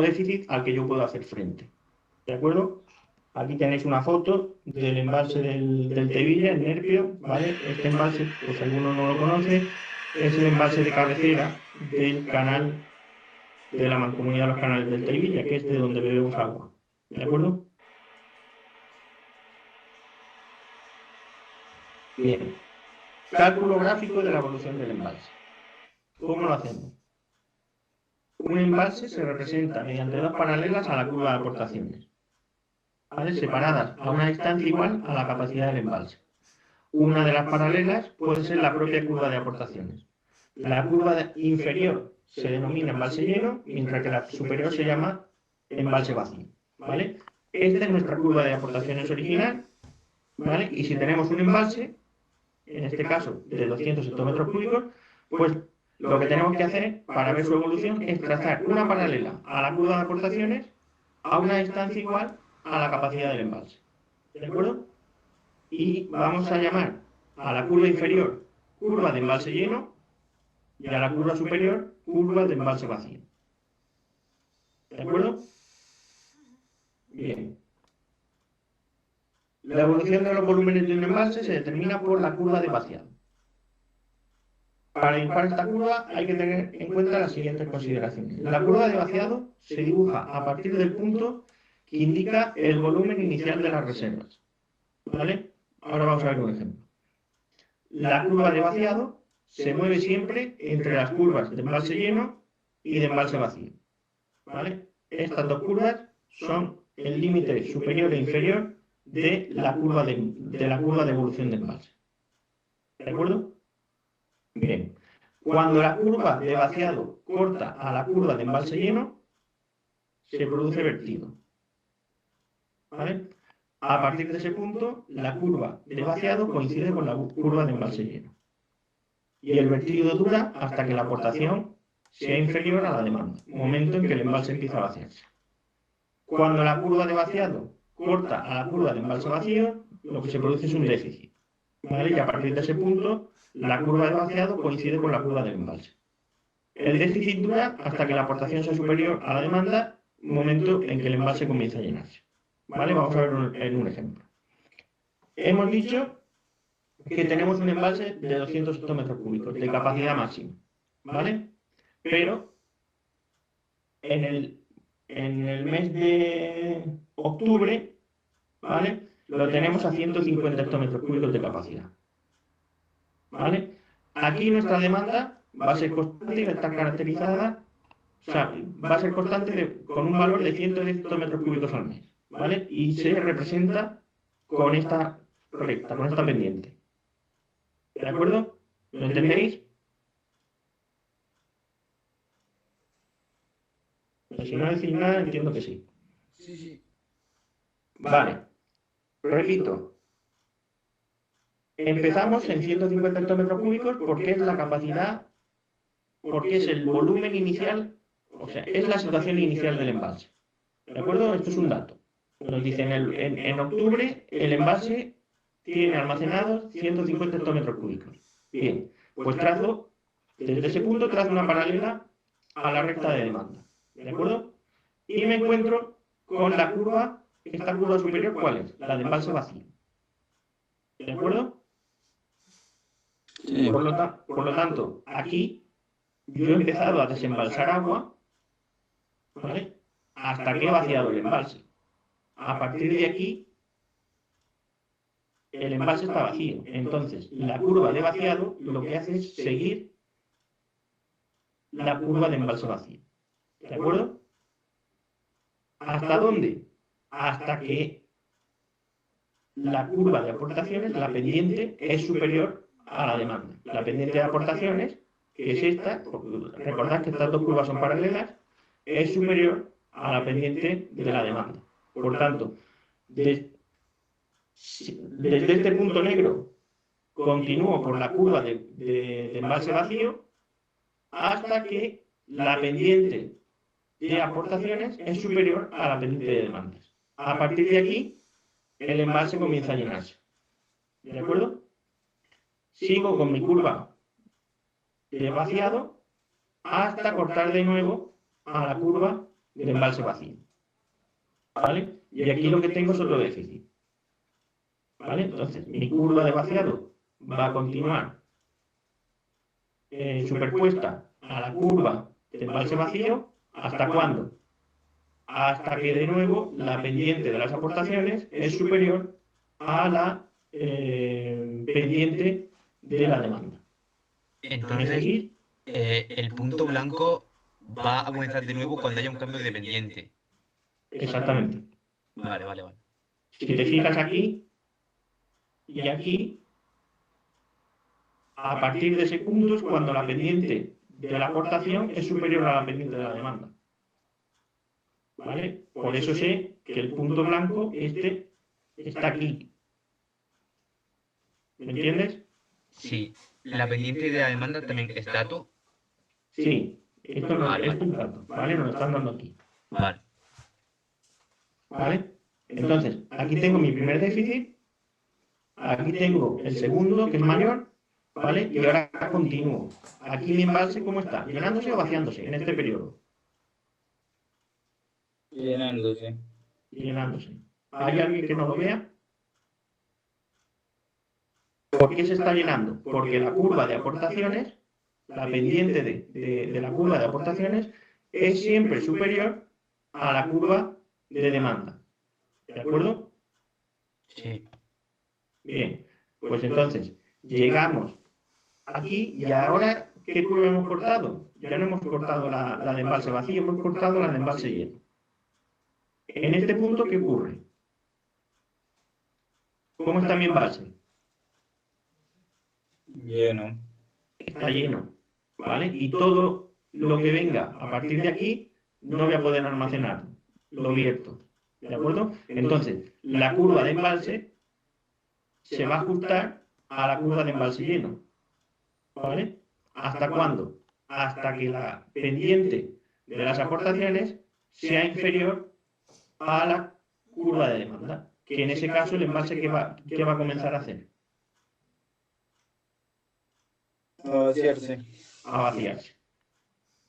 déficit al que yo puedo hacer frente. ¿De acuerdo? Aquí tenéis una foto del embalse del Tevilla, el Nerpio, ¿vale? Este embalse, por si alguno no lo conoce, es el embalse de cabecera del canal de la Mancomunidad de los Canales del Tevilla, que es de donde bebemos agua. ¿De acuerdo? Bien. Cálculo gráfico de la evolución del embalse. ¿Cómo lo hacemos? Un embalse se representa mediante dos paralelas a la curva de aportaciones, ¿vale? Separadas a una distancia igual a la capacidad del embalse. Una de las paralelas puede ser la propia curva de aportaciones. La curva inferior se denomina embalse lleno, mientras que la superior se llama embalse vacío, ¿vale? Esta es nuestra curva de aportaciones original, ¿vale? Y si tenemos un embalse, en este caso de 200 hectómetros cúbicos, pues lo que tenemos que hacer para ver su evolución es trazar una paralela a la curva de aportaciones a una distancia igual a la capacidad del embalse. ¿De acuerdo? Y vamos a llamar a la curva inferior curva de embalse lleno y a la curva superior curva de embalse vacío. ¿De acuerdo? Bien. La evolución de los volúmenes de un embalse se determina por la curva de vaciado. Para dibujar esta curva hay que tener en cuenta las siguientes consideraciones. La curva de vaciado se dibuja a partir del punto que indica el volumen inicial de las reservas. ¿Vale? Ahora vamos a ver un ejemplo. La curva de vaciado se mueve siempre entre las curvas de embalse lleno y de embalse vacío. ¿Vale? Estas dos curvas son el límite superior e inferior de la curva de evolución de embalse. ¿De acuerdo? Bien. Cuando la curva de vaciado corta a la curva de embalse lleno, se produce vertido. ¿Vale? A partir de ese punto, la curva de vaciado coincide con la curva de embalse lleno. Y el vertido dura hasta que la aportación sea inferior a la demanda, momento en que el embalse empieza a vaciarse. Cuando la curva de vaciado corta a la curva de embalse vacío, lo que se produce es un déficit. ¿Vale? Y a partir de ese punto, la curva de vaciado coincide con la curva del embalse. El déficit dura hasta que la aportación sea superior a la demanda, momento en que el embalse comienza a llenarse. ¿Vale? Vamos a ver en un ejemplo. Hemos dicho que tenemos un embalse de 200 hectómetros cúbicos de capacidad máxima. ¿Vale? Pero en el mes de octubre, ¿vale? Lo tenemos a 150 hectómetros cúbicos de capacidad. ¿Vale? Aquí nuestra demanda va a ser constante y va a estar caracterizada, o sea, va a ser constante con un valor de 110 hectómetros cúbicos al mes, ¿vale? Y se representa con esta recta, con esta pendiente. ¿De acuerdo? ¿Lo entendéis? Pues si no decís nada, entiendo que sí. Sí, sí. Vale. Repito. Empezamos en 150 hectómetros cúbicos porque es la capacidad, porque es el volumen inicial, o sea, es la situación inicial del embalse. ¿De acuerdo? Esto es un dato. Nos dicen en octubre el embalse tiene almacenados 150 hectómetros cúbicos. Bien, pues trazo, desde ese punto trazo una paralela a la recta de demanda. ¿De acuerdo? Y me encuentro con la curva, esta curva superior, ¿cuál es? La de embalse vacío. ¿De acuerdo? Sí. Por lo tanto, aquí yo he empezado a desembalsar agua, ¿vale? Hasta que he vaciado el embalse. A partir de aquí, el embalse está vacío. Entonces, la curva de vaciado lo que hace es seguir la curva de embalse vacío. ¿De acuerdo? ¿Hasta dónde? Hasta que la curva de aportaciones, la pendiente, es superior a la demanda. La pendiente de aportaciones, que es esta, recordad que estas dos curvas son paralelas, es superior a la pendiente de la demanda. Por tanto, desde este punto negro continúo por la curva de embalse vacío hasta que la pendiente de aportaciones es superior a la pendiente de demandas. A partir de aquí, el embalse comienza a llenarse. ¿De acuerdo? Sigo con mi curva de vaciado hasta cortar de nuevo a la curva de embalse vacío. ¿Vale? Y aquí lo que tengo es otro déficit. ¿Vale? Entonces, mi curva de vaciado va a continuar superpuesta a la curva de embalse vacío. ¿Hasta cuándo? Hasta que de nuevo la pendiente de las aportaciones es superior a la pendiente de la demanda. Entonces, el punto blanco va a comenzar de nuevo cuando haya un cambio de pendiente. Exactamente. Vale, vale, vale. Si te fijas aquí y aquí, a partir de ese punto es cuando la pendiente de la aportación es superior a la pendiente de la demanda. ¿Vale? Por eso sé que el punto blanco, este, está aquí. ¿Me entiendes? Sí, la pendiente de la demanda también es dato. Sí, esto no Vale, es vale. un dato, ¿vale? Nos lo están dando aquí. Vale. ¿Vale? Entonces, aquí tengo mi primer déficit, aquí tengo el segundo, que es mayor, ¿vale? Y ahora continúo. Aquí mi embalse, ¿cómo está? ¿Llenándose o vaciándose en este periodo? Llenándose. Llenándose. ¿Hay alguien que no lo vea? ¿Por qué se está llenando? Porque la curva de aportaciones, la pendiente de la curva de aportaciones, es siempre superior a la curva de demanda. ¿De acuerdo? Sí. Bien, pues entonces llegamos aquí y ahora, ¿qué curva hemos cortado? Ya no hemos cortado la de embalse vacío, hemos cortado la de embalse lleno. En este punto, ¿qué ocurre? ¿Cómo está mi embalse? Lleno. Está lleno, ¿vale? Y todo lo que venga a partir de aquí no voy a poder almacenar, lo vierto, ¿de acuerdo? Entonces, la curva de embalse se va a ajustar a la curva de embalse lleno, ¿vale? ¿Hasta cuándo? Hasta que la pendiente de las aportaciones sea inferior a la curva de demanda, que en ese caso el embalse ¿qué va a comenzar a hacer? A vaciarse. A vaciarse,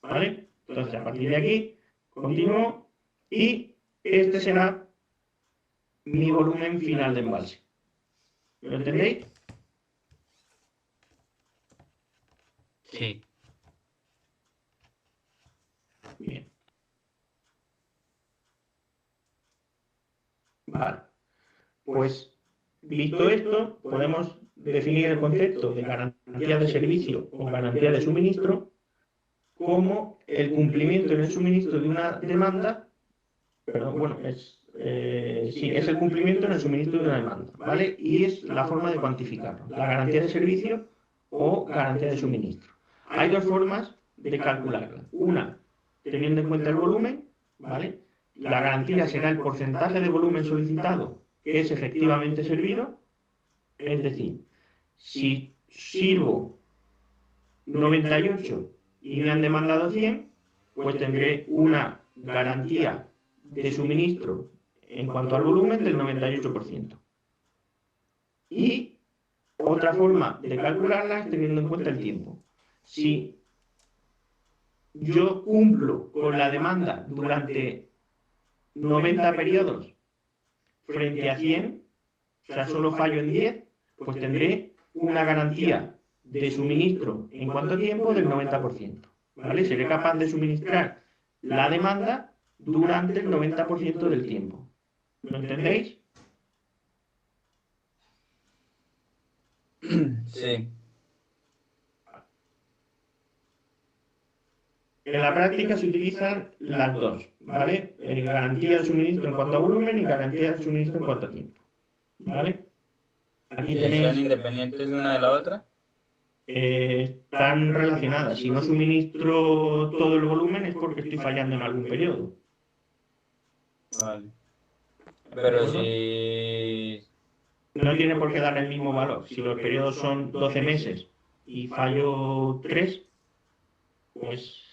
¿vale? Entonces, a partir de aquí, continúo y este será mi volumen final de embalse. ¿Lo entendéis? Sí. Bien. Vale. Pues, visto esto, podemos definir el concepto de garantía de servicio o garantía de suministro como el cumplimiento en el suministro de una demanda, perdón, bueno, sí, es el cumplimiento en el suministro de una demanda, ¿vale? Y es la forma de cuantificarlo, la garantía de servicio o garantía de suministro. Hay dos formas de calcularla. Una, teniendo en cuenta el volumen, ¿vale? La garantía será el porcentaje de volumen solicitado que es efectivamente servido, es decir, si sirvo 98 y me han demandado 100, pues tendré una garantía de suministro en cuanto al volumen del 98%. Y otra forma de calcularla es teniendo en cuenta el tiempo. Si yo cumplo con la demanda durante 90 periodos frente a 100, o sea, solo fallo en 10, pues tendré una garantía de suministro en cuanto a tiempo del 90%. ¿Vale? Seré capaz de suministrar la demanda durante el 90% del tiempo. ¿Lo entendéis? Sí. En la práctica se utilizan las dos, ¿vale? Garantía de suministro en cuanto a volumen y garantía de suministro en cuanto a tiempo, ¿vale? Aquí ¿Y son tenéis, independientes de una de la otra? están relacionadas. Si no suministro todo el volumen es porque estoy fallando en algún periodo, Vale. ¿de Pero acuerdo? si... No tiene por qué dar el mismo valor. Si los periodos son 12 meses y fallo 3, pues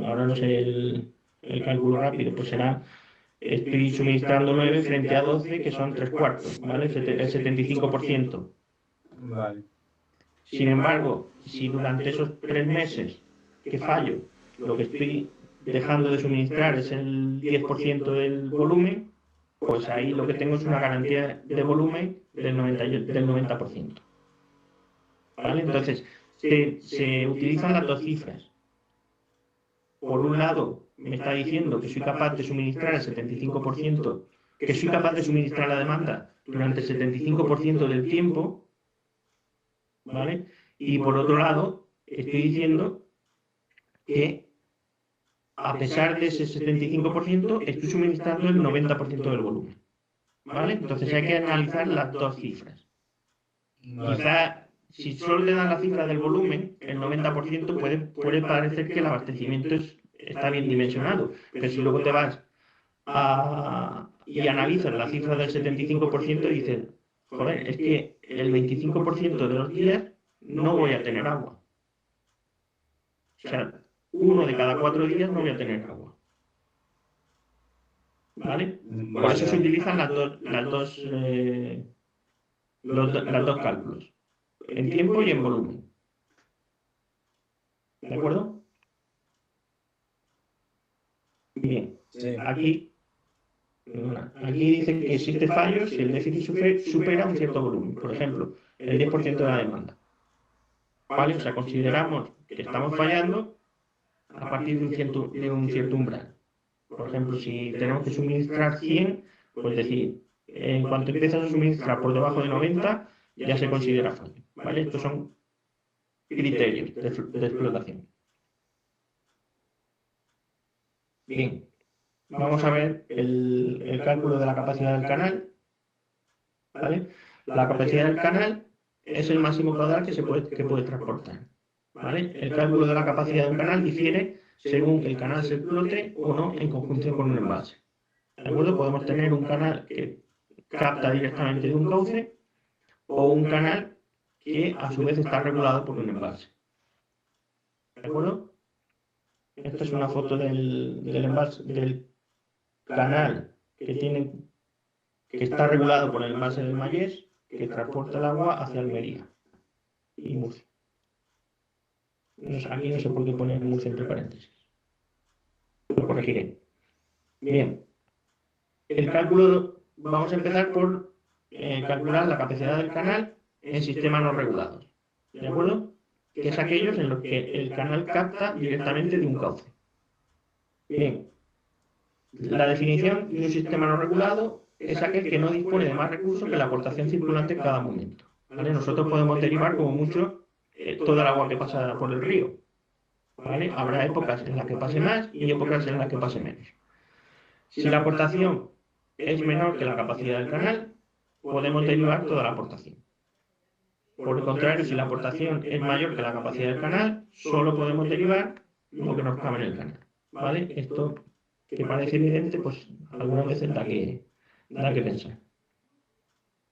ahora no sé el cálculo rápido, pues será, estoy suministrando 9 frente a 12, que son 3 cuartos, ¿vale? El 75%. Vale. Sin embargo, si durante esos 3 meses que fallo, lo que estoy dejando de suministrar es el 10% del volumen, pues ahí lo que tengo es una garantía de volumen del 90%. ¿Vale? Entonces, se utilizan las dos cifras. Por un lado, me está diciendo que soy capaz de suministrar el 75%, que soy capaz de suministrar la demanda durante el 75% del tiempo, ¿vale? Y por otro lado, estoy diciendo que a pesar de ese 75%, estoy suministrando el 90% del volumen, ¿vale? Entonces hay que analizar las dos cifras. Vale. Quizá, si solo te dan la cifra del volumen, el 90% puede parecer que el abastecimiento está bien dimensionado, pero si luego te vas y analizas la cifra del 75% y dices, joder, es que el 25% de los días no voy a tener agua. O sea, 1 de cada 4 días no voy a tener agua. ¿Vale? Por eso se utilizan los dos cálculos, en tiempo y en volumen. ¿De acuerdo? Bien, Sí. aquí dice que existe fallo si el déficit supera un cierto volumen, por ejemplo, el 10% de la demanda. ¿Vale? O sea, consideramos que estamos fallando a partir de un cierto umbral. Por ejemplo, si tenemos que suministrar 100, pues decir, en cuanto empiezas a suministrar por debajo de 90, ya se considera fallo. ¿Vale? Estos son criterios de explotación. Bien, vamos a ver el cálculo de la capacidad del canal. ¿Vale? La capacidad del canal es el máximo caudal que puede transportar. ¿Vale? El cálculo de la capacidad de un canal difiere según el canal se explote o no en conjunción con un embalse. ¿De acuerdo? Podemos tener un canal que capta directamente de un cauce o un canal que a su vez está regulado por un embalse. ¿De acuerdo? Esta es una foto del canal que está regulado por el embalse del Mayés, que transporta el agua hacia Almería y Murcia. Aquí no sé por qué poner Murcia entre paréntesis. Lo corregiré. Bien. El cálculo, vamos a empezar por calcular la capacidad del canal en sistemas no regulados. ¿De acuerdo? Que es aquellos en los que el canal capta directamente de un cauce. Bien. La definición de un sistema no regulado es aquel que no dispone de más recursos que la aportación circulante en cada momento. ¿Vale? Nosotros podemos derivar como mucho toda el agua que pasa por el río. ¿Vale? Habrá épocas en las que pase más y épocas en las que pase menos. Si la aportación es menor que la capacidad del canal, podemos derivar toda la aportación. Por el contrario, si la aportación es mayor que la capacidad del canal, solo podemos derivar lo que nos cabe en el canal. ¿Vale? Esto, que parece evidente, pues algunas veces da que pensar.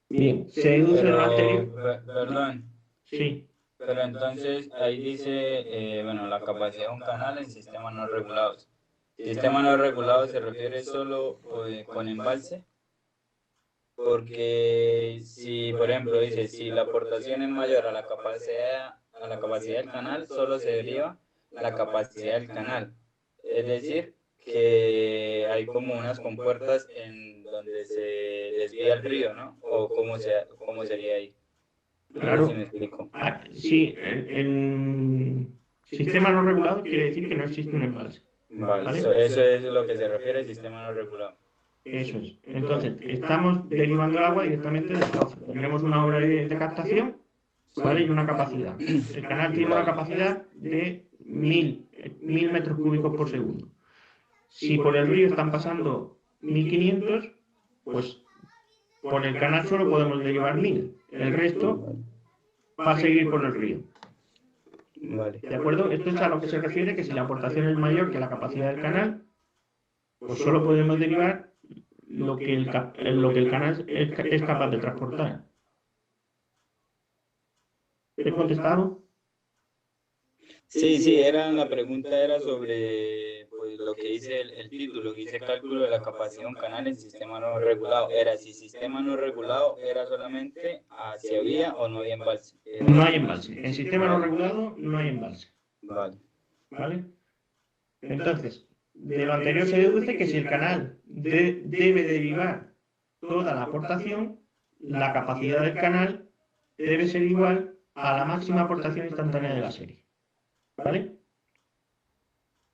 Bien, se deduce de lo anterior. Perdón. Sí, Pero entonces ahí dice, bueno, la capacidad de un canal en sistemas no regulados. Sistema no regulado se refiere solo con embalse, porque si, por ejemplo, dice, si la aportación es mayor a la capacidad del canal, solo se deriva la capacidad del canal. Es decir, que hay como unas compuertas en donde se desvía el río, ¿no? O cómo sería ahí. No sé claro. si me explico. Sí, en sistema no regulado quiere decir que no existe un embalse. Vale, ¿Vale? eso es lo que se refiere al sistema no regulado. Eso es. Entonces, estamos derivando el agua directamente del cauce. Tendremos una obra de captación, ¿vale? Y una capacidad. El canal tiene una capacidad de 1000 metros cúbicos por segundo. Si por el río están pasando 1500, pues por el canal solo podemos derivar 1000. El resto va a seguir por el río. Vale. ¿De acuerdo? Esto es a lo que se refiere que si la aportación es mayor que la capacidad del canal, pues solo podemos derivar lo que el canal es capaz de transportar. ¿Te he contestado? Sí, la pregunta era sobre pues, lo que dice el título, que dice cálculo de la capacidad de un canal en sistema no regulado. Era si sistema no regulado era solamente si había o no había embalse. No hay embalse. En sistema no regulado no hay embalse. Vale. ¿Vale? Entonces, de lo anterior se deduce que si el canal debe derivar toda la aportación, la capacidad del canal debe ser igual a la máxima aportación instantánea de la serie. ¿Vale?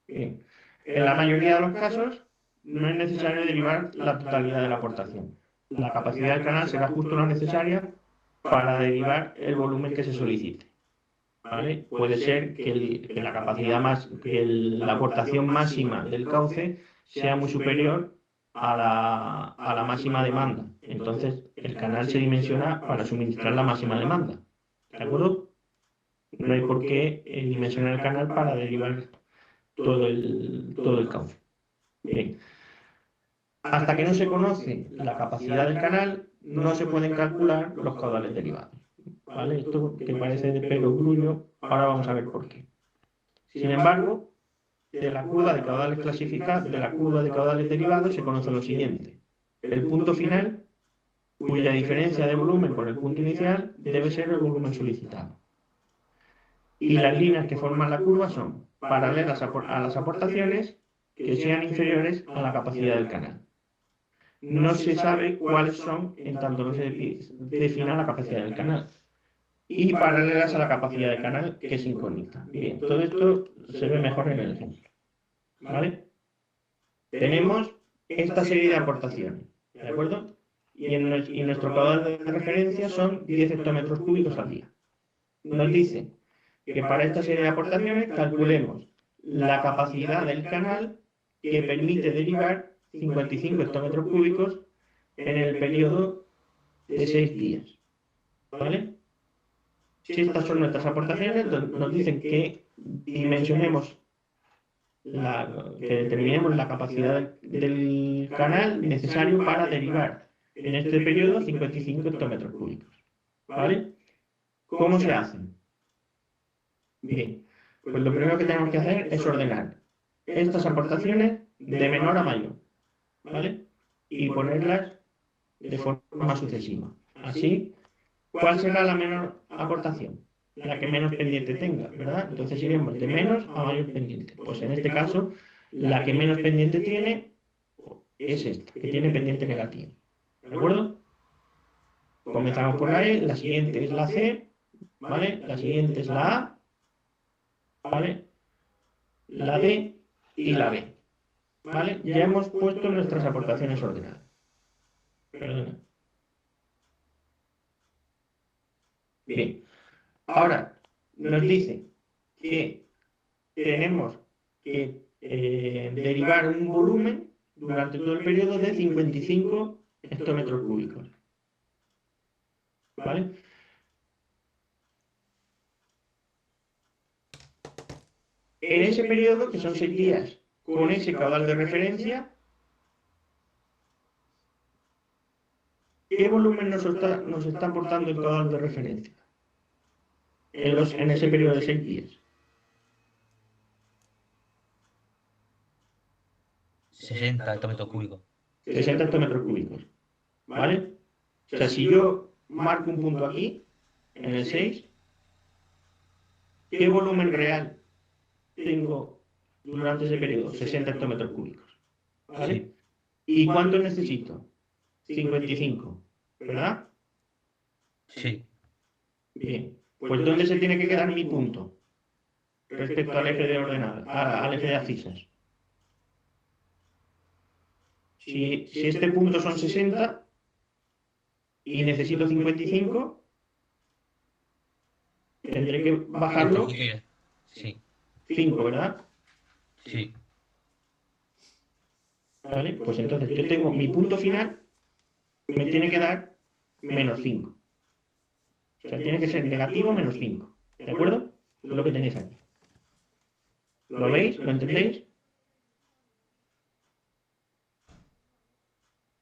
Bien. En la mayoría de los casos no es necesario derivar la totalidad de la aportación. La capacidad del canal será justo la necesaria para derivar el volumen que se solicite. ¿Vale? Puede ser que la capacidad la aportación máxima del cauce sea muy superior a la máxima demanda. Entonces, el canal se dimensiona para suministrar la máxima demanda. ¿De acuerdo? No hay por qué dimensionar el canal para derivar todo el cauce. Bien. Hasta que no se conoce la capacidad del canal, no se pueden calcular los caudales derivados. ¿Vale? Esto que parece de perogrullo, ahora vamos a ver por qué. Sin embargo, de la curva de caudales clasificados, de la curva de caudales derivados se conoce lo siguiente. El punto final, cuya diferencia de volumen con el punto inicial debe ser el volumen solicitado. Y las líneas que forman la curva son paralelas a las aportaciones que sean inferiores a la capacidad del canal. No se sabe cuáles son en tanto no se defina la capacidad del canal. Y paralelas a la capacidad del canal, que es incógnita. Bien, todo esto se ve mejor en el ejemplo. ¿Vale? Tenemos esta serie de aportaciones, ¿de acuerdo? Y nuestro caudal de referencia son 10 hectómetros cúbicos al día. Nos dice que para esta serie de aportaciones calculemos la capacidad del canal que permite derivar 55 hectómetros cúbicos en el periodo de 6 días. ¿Vale? Si estas son nuestras aportaciones, nos dicen que dimensionemos, que determinemos la capacidad del canal necesario para derivar en este periodo 55 hectómetros cúbicos. ¿Vale? ¿Cómo se hacen? Bien, pues lo primero que tenemos que hacer es ordenar estas aportaciones de menor a mayor, ¿vale? Y ponerlas de forma sucesiva. Así, ¿cuál será la menor aportación? La que menos pendiente tenga, ¿verdad? Entonces iremos de menos a mayor pendiente. Pues en este caso, la que menos pendiente tiene es esta, que tiene pendiente negativa. ¿De acuerdo? Comenzamos por la E, la siguiente es la C, ¿vale? La siguiente es la A, ¿vale? La D y la B, ¿vale? Ya hemos puesto nuestras aportaciones ordenadas. Perdona. Bien. Ahora, nos dice que tenemos que derivar un volumen durante todo el periodo de 55 hectómetros cúbicos. ¿Vale? En ese periodo, que son 6 días, con ese caudal de referencia, ¿qué volumen nos está aportando el caudal de referencia? En ese periodo de 6 días. 60 hectómetros cúbicos. 60 hectómetros cúbicos. ¿Vale? O sea, si yo marco un punto aquí, en el 6, ¿qué volumen real tengo durante ese periodo? 60 hectómetros cúbicos. ¿Vale? ¿Y cuánto necesito? 55. ¿Verdad? Sí. Bien. Pues ¿dónde se tiene que quedar mi punto? Respecto al eje de ordenada, al eje de abscisas. Si este punto son 60 y necesito 55, tendré que bajarlo Sí. 5, ¿verdad? Sí. ¿Vale? Pues entonces yo tengo mi punto final, me tiene que dar menos 5. O sea, tiene que ser negativo menos 5. ¿De acuerdo? Es lo que tenéis aquí. ¿Lo veis? ¿Lo entendéis?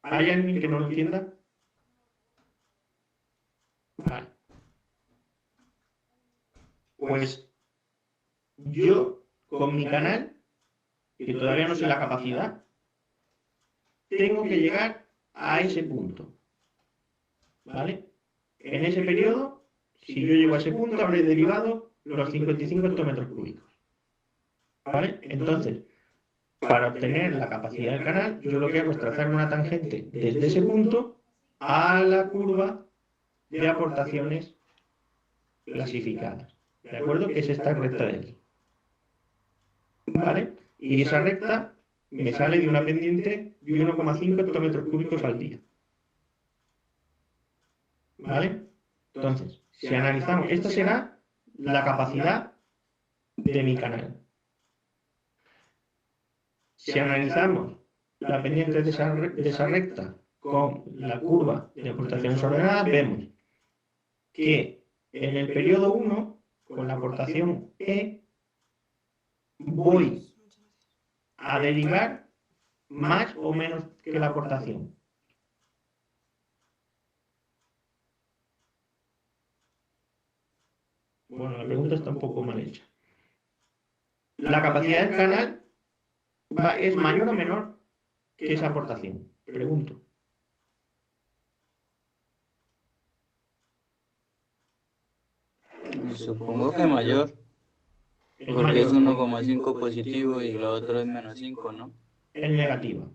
¿Hay alguien que no lo entienda? Vale. Pues yo, con mi canal, que todavía no sé la capacidad, tengo que llegar a ese punto. ¿Vale? En ese periodo, si yo llego a ese punto, habré derivado los 55 hectómetros cúbicos. ¿Vale? Entonces, Para obtener la capacidad del canal, yo lo que hago es trazar una tangente desde ese punto a la curva de aportaciones clasificadas. ¿De acuerdo? Que es esta recta de aquí. ¿Vale? Y esa recta me sale de una pendiente de 1,5 hectómetros cúbicos al día. ¿Vale? Entonces, si analizamos, esta será la capacidad de mi canal. Si analizamos la pendiente de esa recta con la curva de aportaciones ordenadas, vemos que en el periodo 1, con la aportación E, voy a derivar más o menos que la aportación. Bueno, la pregunta está un poco mal hecha. La capacidad del canal es mayor o menor que esa aportación. Pregunto. Supongo que mayor, Es porque es mayor, 1,5 positivo y lo otro es -5, ¿no? es negativa.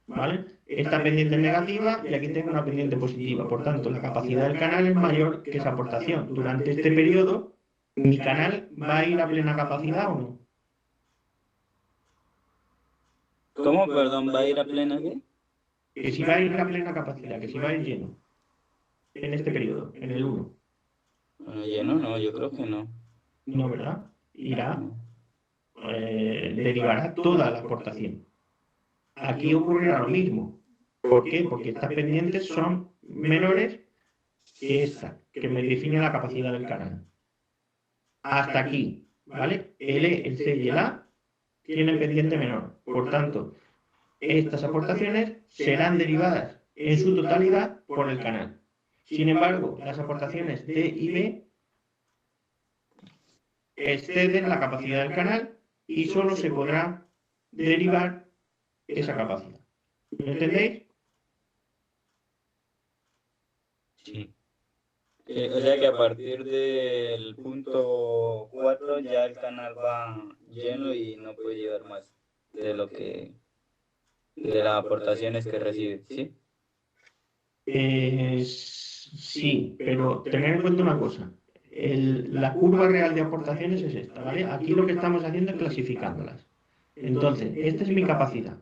¿Vale? Esta pendiente es negativa y aquí tengo una pendiente positiva. Por tanto, la capacidad del canal es mayor que esa aportación. Durante este periodo, ¿mi canal va a ir a plena capacidad o no? ¿Cómo, perdón, va a ir a plena qué? Que si va a ir a plena capacidad, que si va a ir lleno en este periodo, en el 1. Bueno, lleno no, yo creo que no. No, ¿verdad? Irá, derivará toda la aportación. Aquí ocurrirá lo mismo. ¿Por qué? Porque estas pendientes son menores que esta, que me define la capacidad del canal. Hasta aquí, ¿vale? El E, el C y el A tienen pendiente menor. Por tanto, estas aportaciones serán derivadas en su totalidad por el canal. Sin embargo, las aportaciones D y B exceden la capacidad del canal y solo se podrá derivar esa capacidad. ¿Me entendéis? Sí. O sea que a partir del punto 4 ya el canal va lleno y no puede llevar más de lo que de las aportaciones que recibe, ¿sí? Sí, pero tener en cuenta una cosa. La curva real de aportaciones es esta, ¿vale? Aquí lo que estamos haciendo es clasificándolas. Entonces, esta es mi capacidad.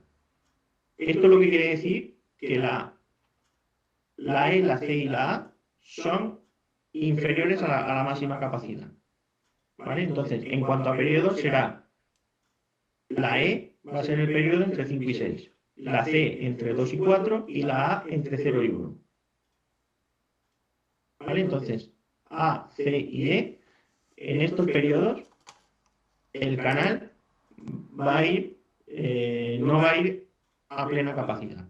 Esto lo que quiere decir que la E, la C y la A son inferiores a la máxima capacidad. ¿Vale? Entonces, en cuanto a periodos, será la E va a ser el periodo entre 5 y 6, la C entre 2 y 4 y la A entre 0 y 1. ¿Vale? Entonces, A, C y E, en estos periodos, el canal va a ir, no va a ir a plena capacidad.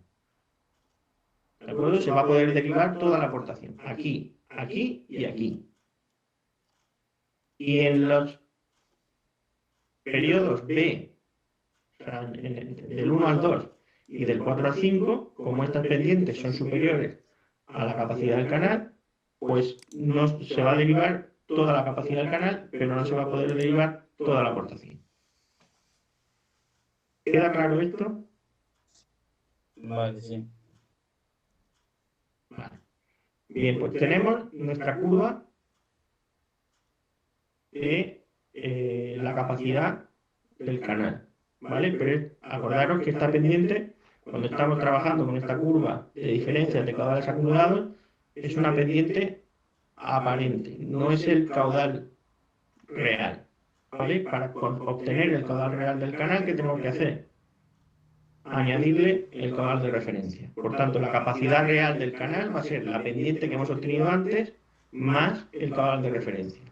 ¿De acuerdo? Se va a poder derivar toda la aportación. Aquí, aquí y aquí. Y en los periodos B, o sea, del 1 al 2 y del 4 al 5, como estas pendientes son superiores a la capacidad del canal, pues no se va a derivar toda la capacidad del canal, pero no se va a poder derivar toda la aportación. ¿Queda claro esto? Vale, sí. Vale. Bien, pues tenemos nuestra curva de la capacidad del canal, ¿vale? Pero acordaros que está pendiente, cuando estamos trabajando con esta curva de diferencias de caudales acumulados, es una pendiente aparente, no es el caudal real, ¿vale? Para obtener el caudal real del canal, ¿qué tengo que hacer? Añadirle el caudal de referencia. Por tanto, la capacidad real del canal va a ser la pendiente que hemos obtenido antes más el caudal de referencia,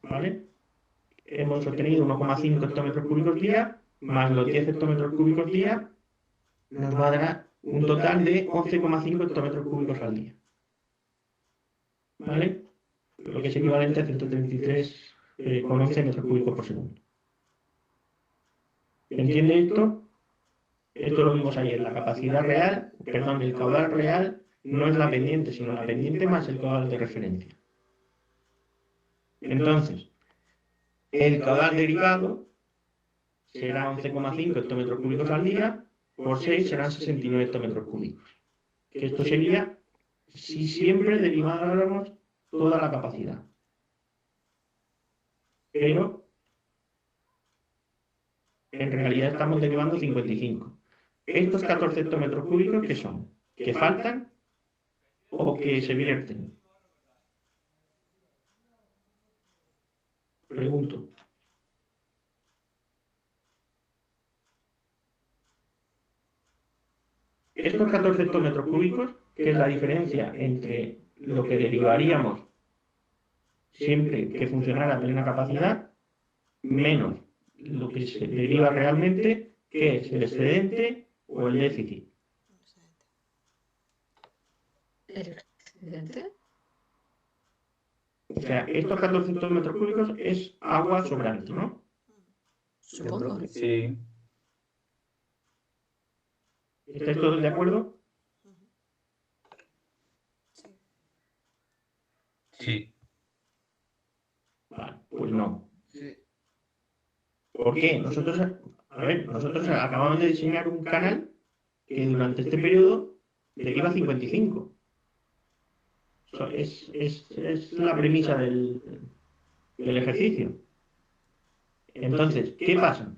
¿vale? Hemos obtenido 1,5 hectómetros cúbicos día más los 10 hectómetros cúbicos día, nos va a dar un total de 11,5 hectómetros cúbicos al día, ¿vale? Lo que es equivalente a 133,11 metros cúbicos por segundo. ¿Entiende esto? Esto lo vimos ayer. La capacidad real, perdón, el caudal real no es la pendiente, sino la pendiente más el caudal de referencia. Entonces, el caudal derivado será 11,5 hectómetros cúbicos al día, por 6 serán 69 hectómetros cúbicos. Que esto sería si siempre deriváramos toda la capacidad. Pero en realidad estamos derivando 55. Estos 14 hectómetros cúbicos, ¿qué son? ¿Que faltan o que se vierten? Pregunto. Estos 14 hectómetros cúbicos, que es la diferencia entre lo que derivaríamos siempre que funcionara a plena capacidad, menos lo que se deriva realmente, que es el excedente o el déficit. ¿El excedente? O sea, estos 14 hectómetros cúbicos es agua sobrante, ¿no? Supongo. Sí. ¿Estáis todos de acuerdo? Sí. Vale, pues no. ¿Por qué? Nosotros acabamos de diseñar un canal que durante este periodo deriva 55. Es la premisa del ejercicio. Entonces, ¿qué pasa?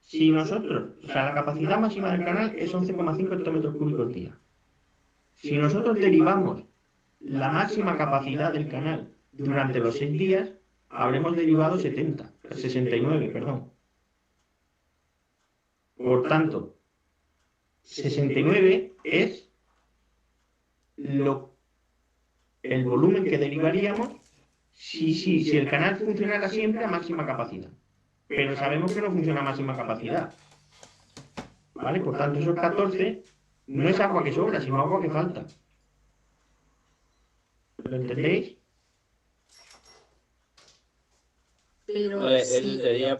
Si nosotros, o sea, la capacidad máxima del canal es 11,5 hectómetros cúbicos día. Si nosotros derivamos la máxima capacidad del canal durante los 6 días, habremos derivado 69, perdón. Por tanto, 69 es el volumen que derivaríamos si el canal funcionara siempre a máxima capacidad. Pero sabemos que no funciona a máxima capacidad. ¿Vale? Por tanto, esos 14 no es agua que sobra, sino agua que falta. ¿Lo entendéis? Pero Eso sí. sería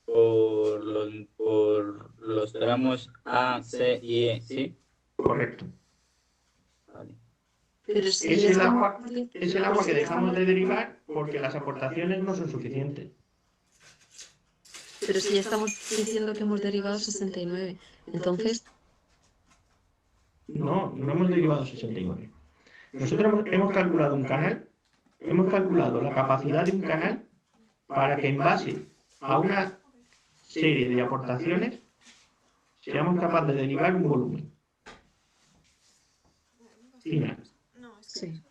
por los tramos A, C y E, ¿sí? Correcto. Vale. Pero si Es el estamos- agua, es el agua que dejamos de derivar porque las aportaciones no son suficientes. Pero si ya estamos diciendo que hemos derivado 69, entonces, No hemos derivado 69. Nosotros hemos calculado un canal, hemos calculado la capacidad de un canal para que en base a una serie de aportaciones seamos capaces de derivar un volumen final. sí.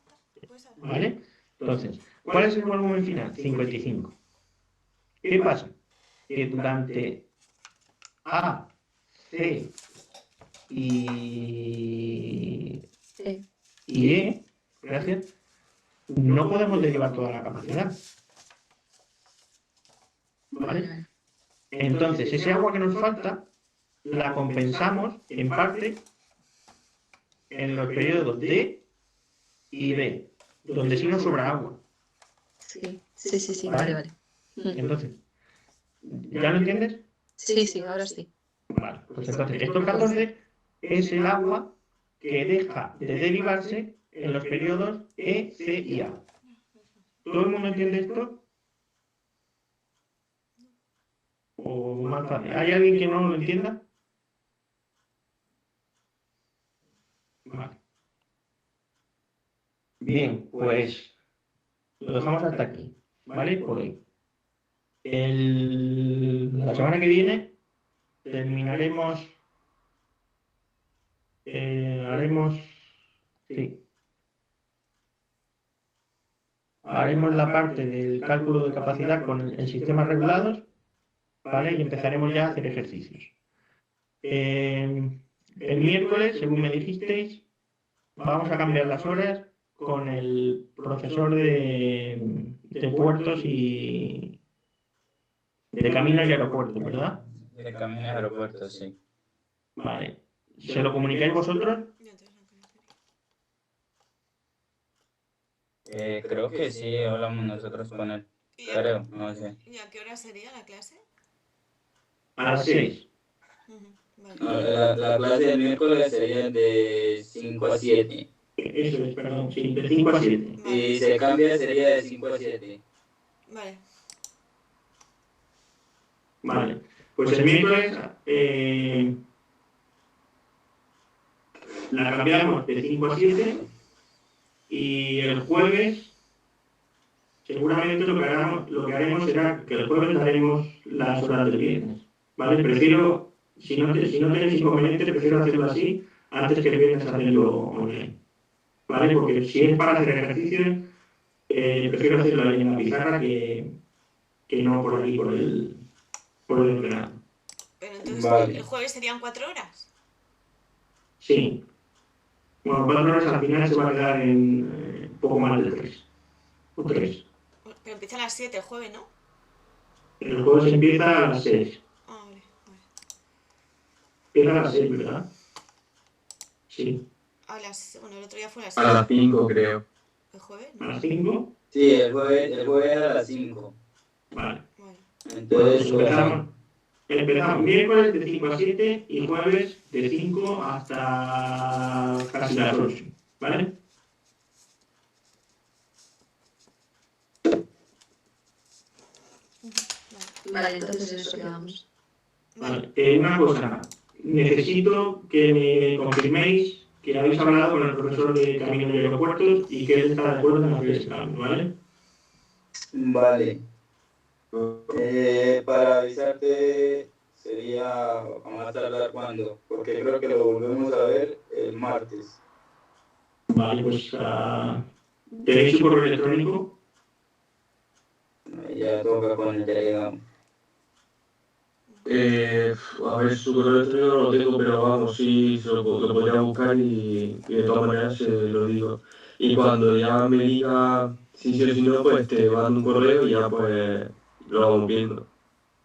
¿Vale? Entonces, ¿cuál es el volumen final? 55. ¿Qué pasa? Que durante A, C y E, gracias, no podemos derivar toda la capacidad. ¿Vale? Entonces, ese agua que nos falta la compensamos en parte en los periodos D y B, donde sí nos sobra agua. Sí, sí, sí, sí, Vale. vale, vale. Entonces, ¿ya lo entiendes? Sí, sí, ahora sí. Vale, pues entonces, estos 14 es el agua que deja de derivarse en los periodos E, C y A. ¿Todo el mundo entiende esto? ¿O más fácil? ¿Hay alguien que no lo entienda? Vale. Bien, pues lo dejamos hasta aquí, ¿vale? Por hoy. La semana que viene terminaremos, haremos la parte del cálculo de capacidad en sistemas regulados, ¿vale? Y empezaremos ya a hacer ejercicios. El miércoles, según me dijisteis, vamos a cambiar las horas con el profesor de puertos y de caminos y aeropuertos, ¿verdad? De camino al aeropuerto, sí. Vale. ¿Se lo comunicáis vosotros? Creo que sí, hablamos nosotros con él. Creo, no sé. ¿Y a qué hora sería la clase? A las 6. Vale. La clase del miércoles sería de 5 a 7. Eso es, perdón, sí, de 5 a 7. Y se cambia sería de 5 a 7. Vale. Vale. Pues el miércoles la cambiamos de 5 a 7 y el jueves seguramente lo que haremos será que el jueves daremos las horas del viernes. ¿Vale? Prefiero, si no tenéis inconveniente, prefiero hacerlo así antes que el viernes hacerlo online. ¿Vale? Porque si es para hacer ejercicio, prefiero hacerlo ahí en la pizarra que no por aquí, por el ordenador. Pero entonces, Vale. ¿el jueves serían 4 horas? Sí. Bueno, 4 horas al final se va a quedar en poco más de 3. O 3. Pero empieza a las 7 el jueves, ¿no? El jueves empieza a las 6. Ah, vale, vale. Empieza a las 6, ¿verdad? Sí. Bueno, el otro día fue a las A 6. las 5 creo. ¿El jueves? A No. las 5. Sí, el jueves a las 5. Vale. Vale. Entonces, Empezamos miércoles de 5 a 7 y jueves de 5 hasta casi las 8. ¿Vale? Vale, entonces eso quedamos. Vale. Una cosa. Necesito que me confirméis que habéis hablado con el profesor de Camino de Aeropuertos y que él está de acuerdo en hacer ese cambio, ¿vale? vale. Para avisarte sería a más tardar cuando, porque creo que lo volvemos a ver el martes. Vale, pues tenéis su correo electrónico. Ya toca con el delegado. A ver, su correo electrónico no lo tengo, pero vamos, sí, lo podría buscar y de todas maneras se lo digo. Y cuando ya me diga si sí o si no, pues te mando un correo y ya pues lo vamos viendo.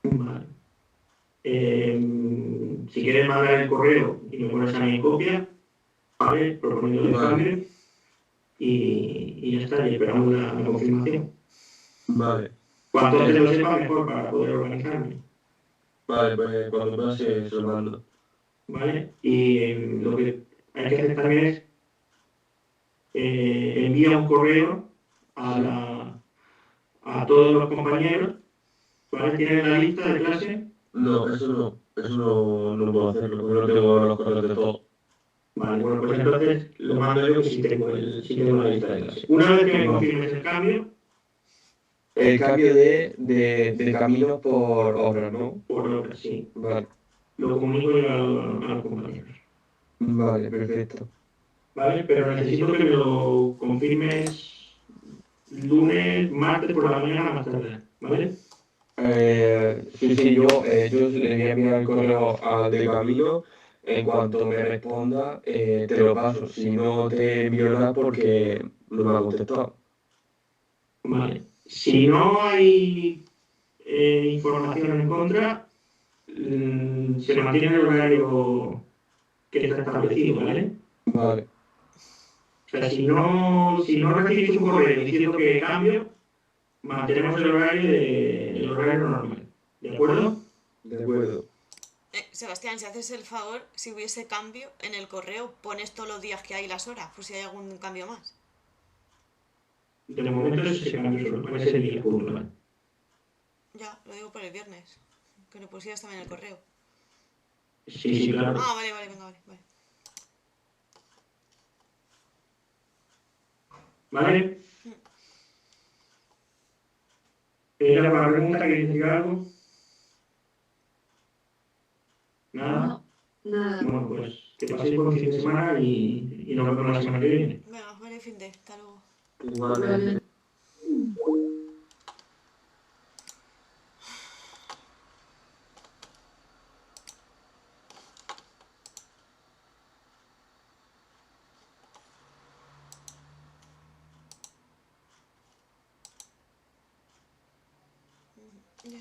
Vale. Si quieres mandar el correo y me pones a mí en copia, ¿vale? Proponiendo el Vale. cambio y ya está, y esperamos la confirmación. Vale, Cuanto antes lo sepa, mejor para poder organizarme, vale, pues cuando pueda se lo mando. ¿vale? Y lo que hay que hacer también es envía un correo a todos los compañeros, ¿vale? ¿Tienen la lista de clase? No, eso no puedo hacerlo, porque no tengo los correos de todo. Vale, bueno, pues entonces lo mando yo que sí tengo la lista de clase. Una vez que me confirmes el cambio, El cambio de camino por obras, ¿no? por lo sí, Vale, lo comunico yo a los compañeros. vale, perfecto. ¿Vale? Pero necesito que me lo confirmes lunes, martes por la mañana más tarde, ¿vale? Sí, yo le voy a enviar el correo al de camino. En cuanto me responda, te lo paso. Si no te envío nada porque no me ha contestado. Vale. Si no hay información en contra, se mantiene el horario que está establecido, ¿vale? Vale, O sea, si no recibís un correo diciendo que cambio, mantenemos el horario normal, ¿de acuerdo? de acuerdo. Sebastián, si haces el favor, si hubiese cambio en el correo, pones todos los días que hay y las horas, por si hay algún cambio más. De momento ese cambio solo puede ser el día puntual. Ya, lo digo por el viernes. Que lo pusieras también en el correo. Sí, claro. Ah, vale, vale, venga, vale, vale. ¿Vale? ¿Era para la pregunta? ¿Queréis decir algo? ¿Nada? No, nada. Bueno, pues que paséis buen fin de semana y nos vemos la semana que viene. Venga, vale, fin de. Hasta luego. Igualmente. Ya,